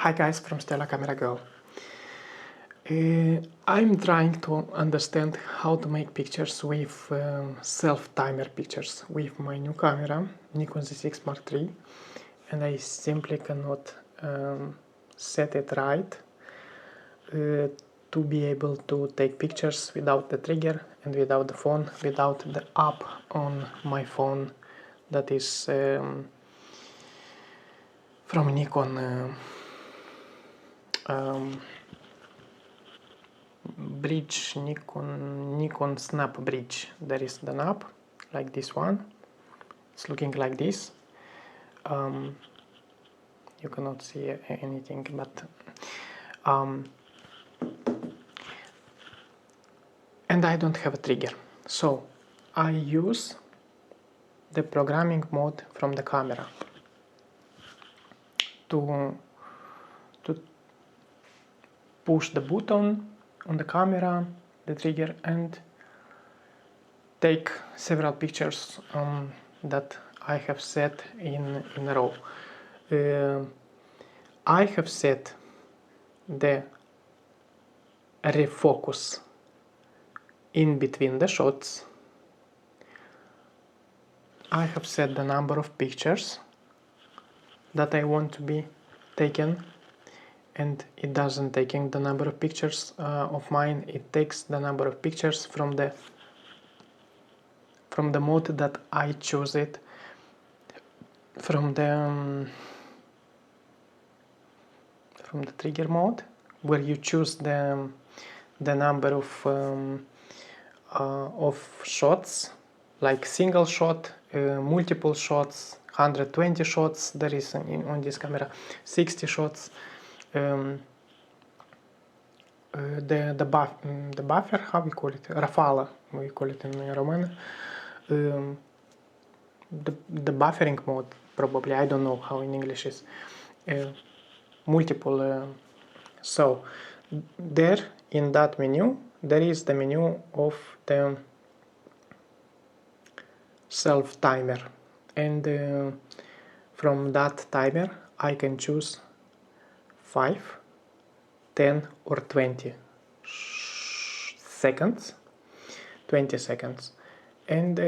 Hi guys, from Stella Camera Girl. I'm trying to understand how to make pictures with self-timer pictures with my new camera, Nikon Z Mark III, and I simply cannot set it right to be able to take pictures without the trigger and without the phone, without the app on my phone that is from Nikon bridge, Nikon snap bridge. There is the knob like this one. It's looking like this. You cannot see anything, but and I don't have a trigger, so I use the programming mode from the camera to push the button on the camera, the trigger, and take several pictures that I have set in a row. I have set the refocus in between the shots. I have set the number of pictures that I want to be taken, and it doesn't take the number of pictures of mine. It takes the number of pictures from the mode that I choose it, from the trigger mode, where you choose the number of shots, like single shot, multiple shots, 120 shots. There is on this camera 60 shots. The buffer, how we call it, rafala, we call it in Roman. The buffering mode, probably, I don't know how in English is. Multiple. So there in that menu there is the menu of the self timer, and from that timer I can choose 5, 10 or 20 seconds, 20 seconds, and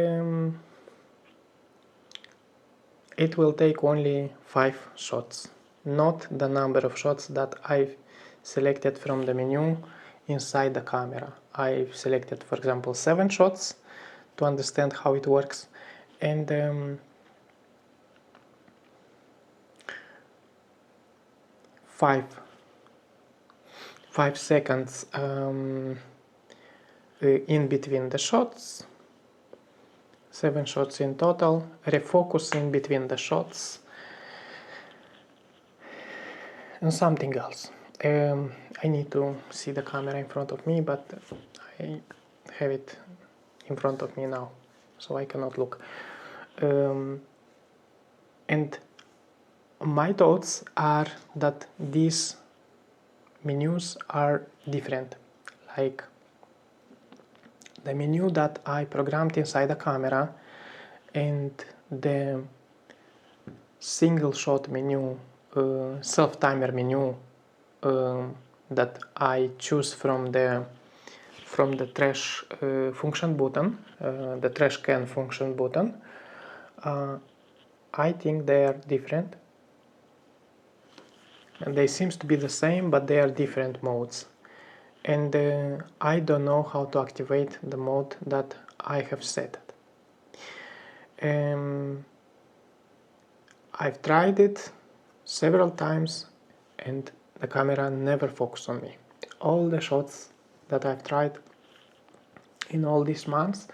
it will take only 5 shots, not the number of shots that I've selected from the menu inside the camera. I've selected, for example, 7 shots to understand how it works, and 5 seconds in between the shots, 7 shots in total, refocus in between the shots, and something else. I need to see the camera in front of me, but I have it in front of me now, so I cannot look. And my thoughts are that these menus are different. Like the menu that I programmed inside the camera and the single shot menu, self-timer menu that I choose from the trash function button, the trash can function button. I think they are different. And they seem to be the same, but they are different modes. And I don't know how to activate the mode that I have set. I've tried it several times and the camera never focused on me. All the shots that I've tried in all these months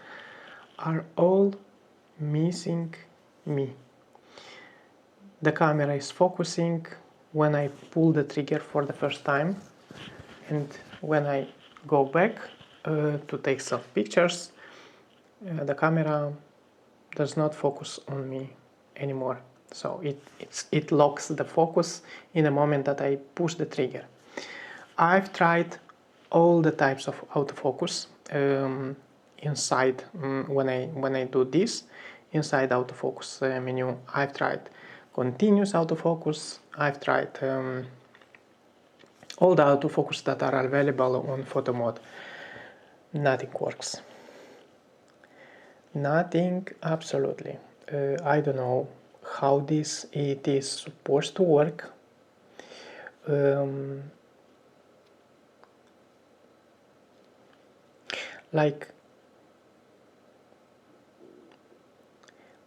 are all missing me. The camera is focusing when I pull the trigger for the first time, and when I go back to take self pictures, the camera does not focus on me anymore. So it locks the focus in the moment that I push the trigger. I've tried all the types of autofocus inside when I do this inside autofocus menu. I've tried continuous autofocus, I've tried all the autofocus that are available on photo mode, nothing works. Nothing, absolutely. I don't know how it is supposed to work. Like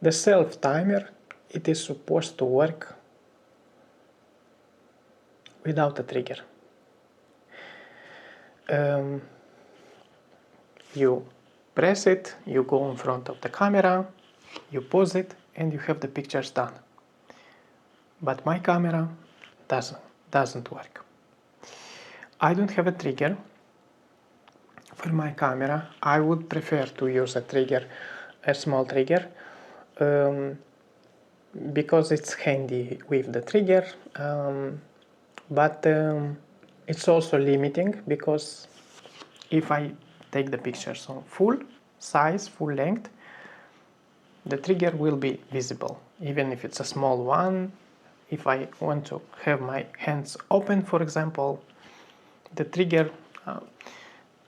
the self timer, it is supposed to work without a trigger. You press it, you go in front of the camera, you pause it, and you have the pictures done. But my camera doesn't work. I don't have a trigger for my camera. I would prefer to use a small trigger, because it's handy with the trigger, but it's also limiting, because if I take the pictures on full size, full length, the trigger will be visible, even if it's a small one. If I want to have my hands open, for example, the trigger,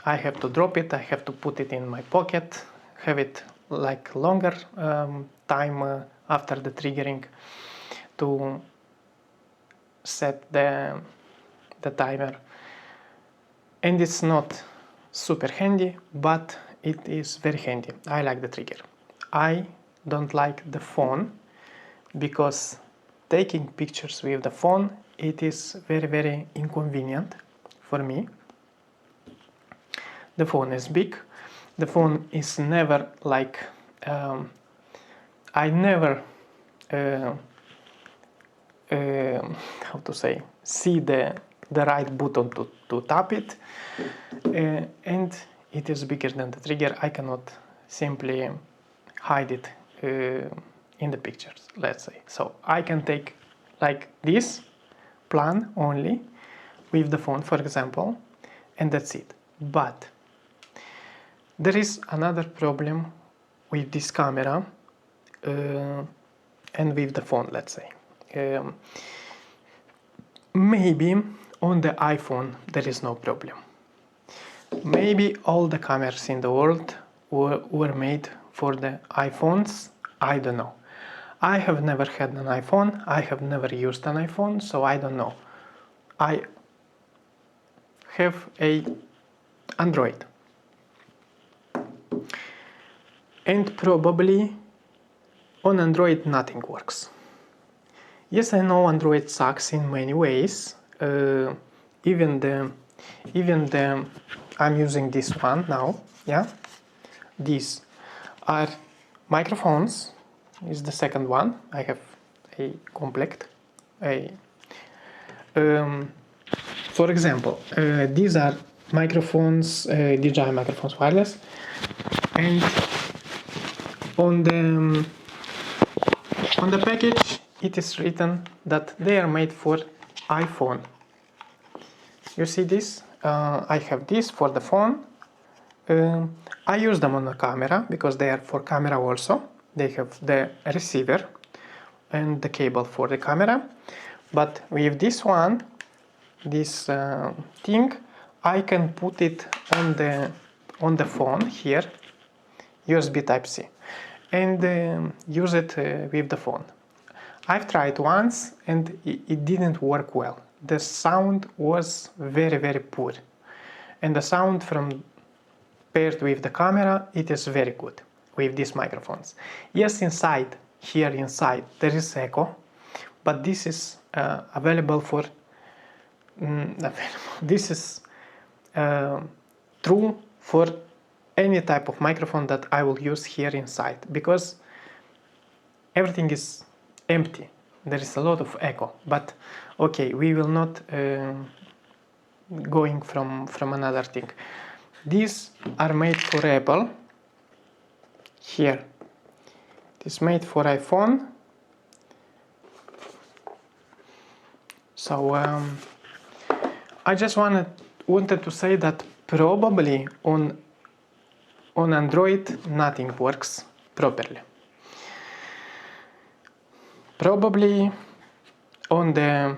I have to drop it, I have to put it in my pocket, have it like longer time after the triggering to set the timer. And it's not super handy, but it is very handy. I like the trigger. I don't like the phone, because taking pictures with the phone, it is very, very inconvenient for me. The phone is big. The phone is never like, I never, how to say, see the right button to tap it, and it is bigger than the trigger. I cannot simply hide it in the pictures, let's say. So I can take like this plan only with the phone, for example, and that's it. But there is another problem with this camera and with the phone, let's say. Maybe on the iPhone there is no problem. Maybe all the cameras in the world were made for the iPhones. I don't know. I have never had an iPhone. I have never used an iPhone, so I don't know. I have a Android. And probably on Android nothing works. Yes, I know Android sucks in many ways. Even the I'm using this one now. Yeah, these are microphones. Is the second one. I have a complete. For example, these are microphones, DJI microphones wireless, and on the package it is written that they are made for iPhone. You see this? I have this for the phone. I use them on the camera because they are for camera also. They have the receiver and the cable for the camera. But with this one, this thing, I can put it on the phone here, USB Type-C, and use it with the phone. I've tried once and it didn't work well. The sound was very, very poor, and the sound from paired with the camera, it is very good with these microphones. Yes, inside there is echo, but this is available for this is true for any type of microphone that I will use here inside, because everything is empty. There is a lot of echo, but okay, we will not going from another thing. These are made for Apple. Here, it is made for iPhone. So I just wanted to say that probably on Android nothing works properly. Probably on the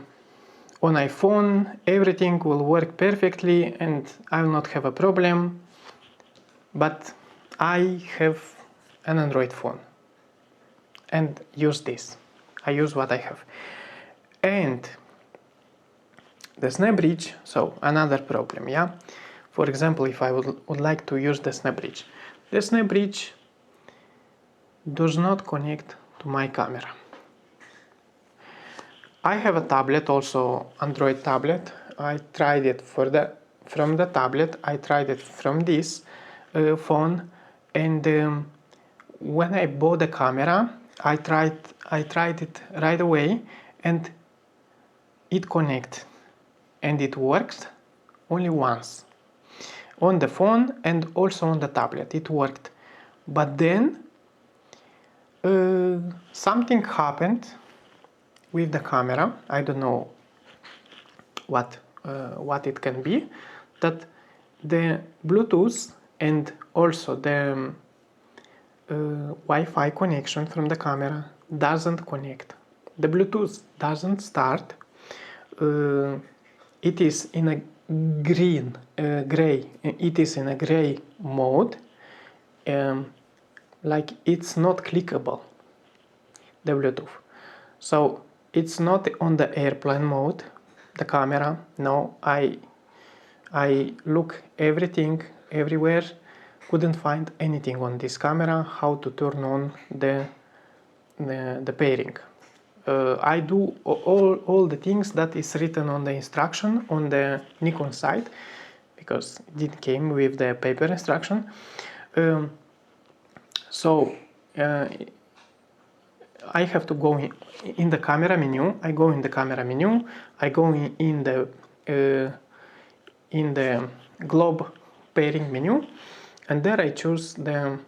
on iPhone everything will work perfectly and I will not have a problem, but I have an Android phone and use this. I use what I have. And the snap bridge, so another problem, yeah? For example, if I would like to use the snap bridge does not connect to my camera. I have a tablet, also Android tablet. I tried it from the tablet. I tried it from this phone, and when I bought the camera, I tried it right away, and it connected, and it works only once on the phone and also on the tablet. It worked, but then something happened with the camera. I don't know what it can be, that the Bluetooth and also the Wi-Fi connection from the camera doesn't connect. The Bluetooth doesn't start. It is in a gray. It is in a gray mode. Like it's not clickable, the Bluetooth. So it's not on the airplane mode, the camera. No, I look everything everywhere, couldn't find anything on this camera how to turn on the pairing. I do all the things that is written on the instruction on the Nikon site, because it came with the paper instruction. So I have to go in the camera menu. I go in the camera menu. I go in the globe pairing menu, and there I choose the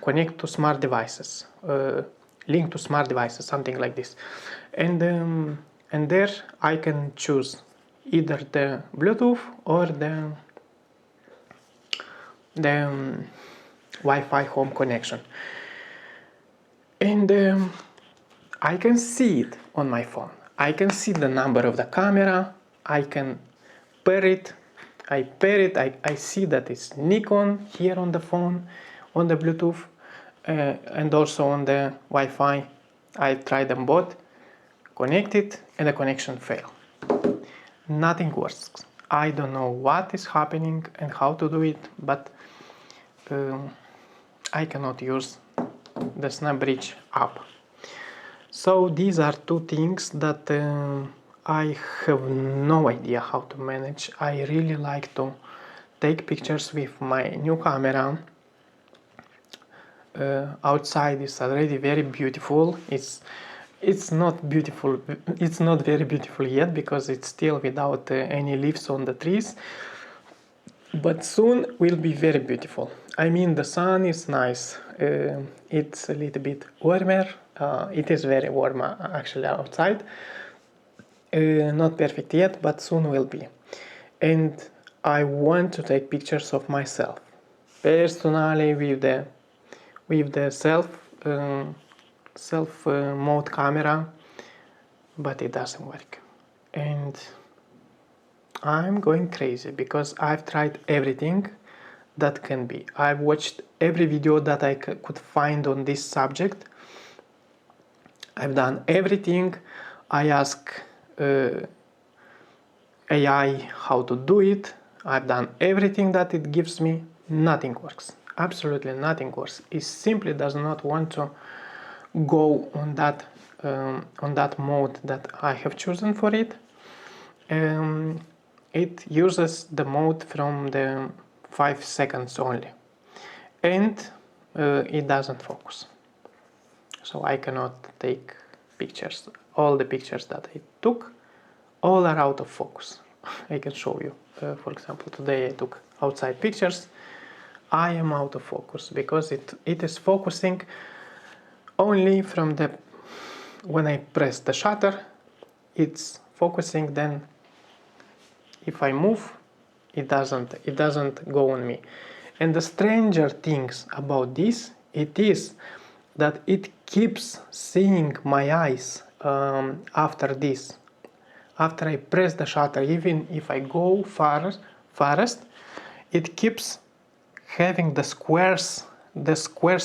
connect to smart devices, link to smart devices, something like this, and there I can choose either the Bluetooth or the Wi-Fi home connection. And I can see it on my phone. I can see the number of the camera. I can pair it. I pair it. I see that it's Nikon here on the phone, on the Bluetooth, and also on the Wi-Fi. I tried them both, connected, and the connection failed. Nothing works. I don't know what is happening and how to do it, but I cannot use the Snap Bridge app. So these are two things that I have no idea how to manage. I really like to take pictures with my new camera. Outside is already very beautiful. It's not beautiful. It's not very beautiful yet because it's still without any leaves on the trees. But soon will be very beautiful. I mean, the sun is nice. It's a little bit warmer. It is very warm actually outside. Not perfect yet, but soon will be. And I want to take pictures of myself personally with the self mode camera, but it doesn't work. And I'm going crazy because I've tried everything that can be. I've watched every video that I could find on this subject. I've done everything. I ask AI how to do it. I've done everything that it gives me. Nothing works. Absolutely nothing works. It simply does not want to go on that mode that I have chosen for it. It uses the mode from the 5 seconds only, and it doesn't focus. So I cannot take pictures. All the pictures that I took, all are out of focus. I can show you. For example, today I took outside pictures. I am out of focus because it is focusing only from when I press the shutter. It's focusing. Then if I move, it doesn't go on me. And the stranger things about this, it is that it keeps seeing my eyes after this. after I press the shutter, even if I go farthest, it keeps having the squares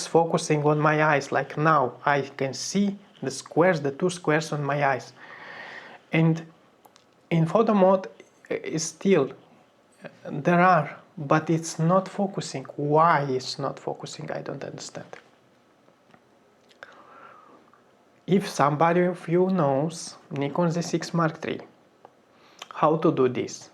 focusing on my eyes. Like now I can see the two squares on my eyes. And in photo mode, still there are, but it's not focusing. Why it's not focusing, I don't understand. If somebody of you knows Nikon Z6 Mark III, how to do this,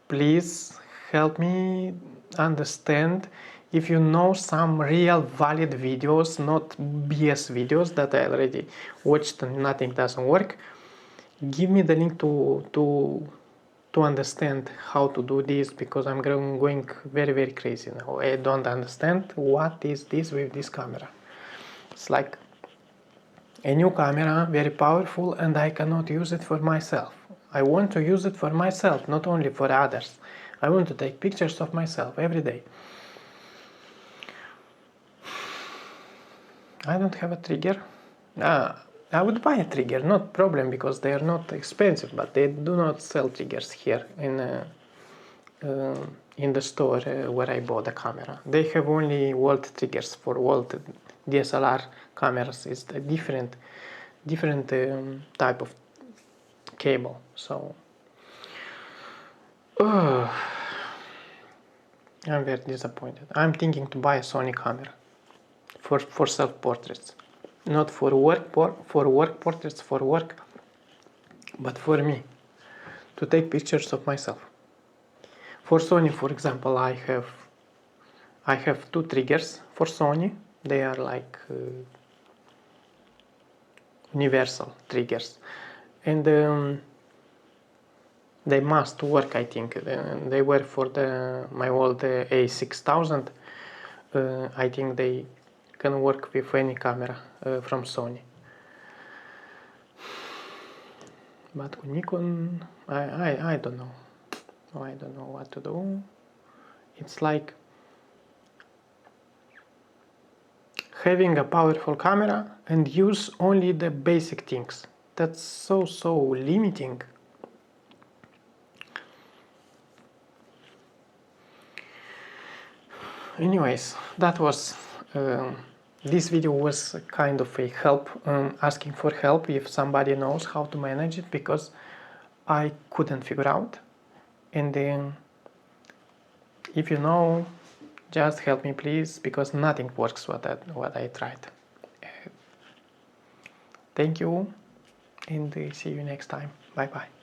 please help me understand. If you know some real valid videos, not BS videos that I already watched and nothing doesn't work, give me the link to understand how to do this, because I'm going very crazy now. I don't understand what is this with this camera. It's like a new camera, very powerful, and I cannot use it for myself. I want to use it for myself, not only for others. I want to take pictures of myself every day. I don't have a trigger. I would buy a trigger, not problem, because they are not expensive, but they do not sell triggers here in the store where I bought the camera. They have only Walt triggers for Walt DSLR cameras. It's a different type of cable. So I'm very disappointed. I'm thinking to buy a Sony camera for self-portraits, not for work portraits for work, but for me, to take pictures of myself. For Sony, for example, I have two triggers for Sony. They are like universal triggers, and they must work. I think they were for my old A6000. I think they can work with any camera from Sony. But with Nikon, I don't know. I don't know what to do. It's like having a powerful camera and use only the basic things. That's so limiting. Anyways, that was this video was kind of a help, asking for help if somebody knows how to manage it, because I couldn't figure out. And then if you know, just help me please, because nothing works what I tried. Thank you, and see you next time. Bye bye.